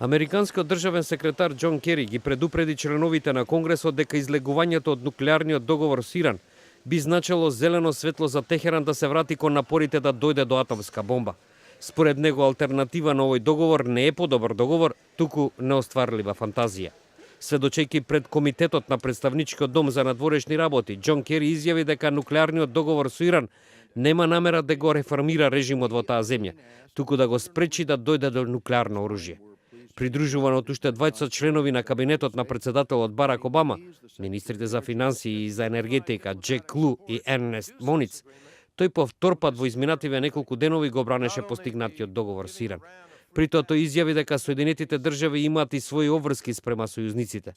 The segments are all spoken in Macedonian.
Американскиот државен секретар Џон Кери ги предупреди членовите на Конгресот дека излегувањето од нуклеарниот договор со Иран би значило зелено светло за Техеран да се врати кон напорите да дојде до атомска бомба. Според него алтернатива на овој договор не е подобар договор, туку неостварлива фантазија. Сведочејќи пред Комитетот на Представничкиот дом за надворешни работи, Џон Кери изјави дека нуклеарниот договор со Иран нема намера да го реформира режимот во таа земја, туку да го спречи да дојде до нуклеарно оружје. Придружуван од уште двајца членови на кабинетот на председателот Барак Обама, министрите за финансии и за енергетика Джек Лу и Ернест Мониц, тој по втор пат во изминативе неколку денови го бранеше постигнатиот договор со Иран. При тоа тој изјави дека Соединетите држави имаат и своји обврски спрема сојузниците.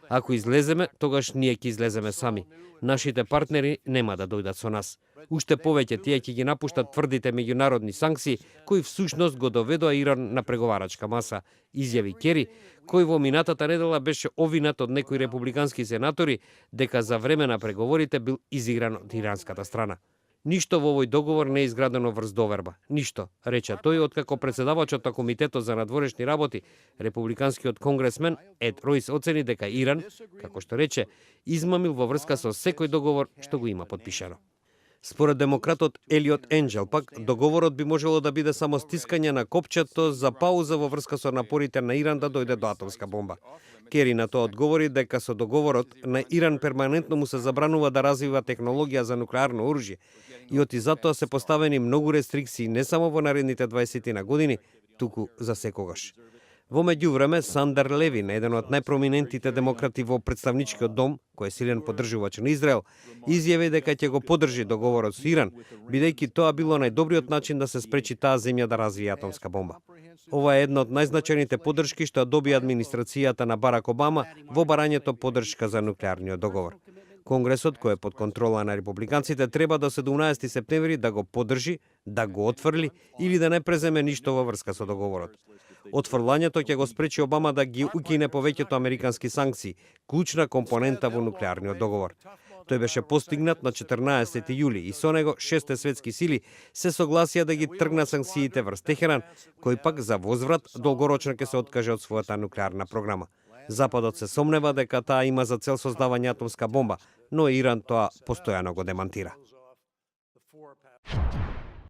Ако излеземе, тогаш ние ќе излеземе сами. Нашите партнери нема да дојдат со нас. Уште повеќе тие ќе ги напуштат тврдите меѓународни санкции, кои всушност го доведоа Иран на преговарачка маса, изјави Кери, кој во минатата недела беше овинат од некои републикански сенатори дека за време на преговорите бил изигран од иранската страна. Ништо во овој договор не е изградено врз доверба. Ништо, рече тој откако председавачот на Комитетот за надворешни работи, републиканскиот конгресмен Ед Ројс оцени дека Иран, како што рече, измамил во врска со секој договор што го има подпишано. Според демократот Елиот Енџел, пак, договорот би можело да биде само стискање на копчето за пауза во врска со напорите на Иран да дојде до атомска бомба. Кери на тоа одговори дека со договорот на Иран перманентно му се забранува да развива технологија за нуклеарно оружје и оти затоа се поставени многу рестрикции не само во наредните 20 на години, туку за секогаш. Во меѓувреме, Сандер Левин, еден од најпроминентите демократи во представничкиот дом, кој е силен поддржувач на Израел, изјави дека ќе го поддржи договорот со Иран, бидејќи тоа било најдобриот начин да се спречи таа земја да развие атомска бомба. Ова е една од најзначајните поддршки што доби администрацијата на Барак Обама во барањето поддршка за нуклеарниот договор. Конгресот, кој е под контрола на републиканците, треба до 17 септември да го поддржи, да го отфрли или да не преземе ништо во врска со договорот. Отфрлањето ќе го спречи Обама да ги укине повеќето американски санкции, клучна компонента во нуклеарниот договор. Тој беше постигнат на 14 јули и со него 6 светски сили се согласија да ги тргнат санкциите врз Техеран, кој пак за возврат долгорочно ќе се откаже од својата нуклеарна програма. Западот се сомнева дека таа има за цел создавање атомска бомба, но Иран тоа постојано го демантира.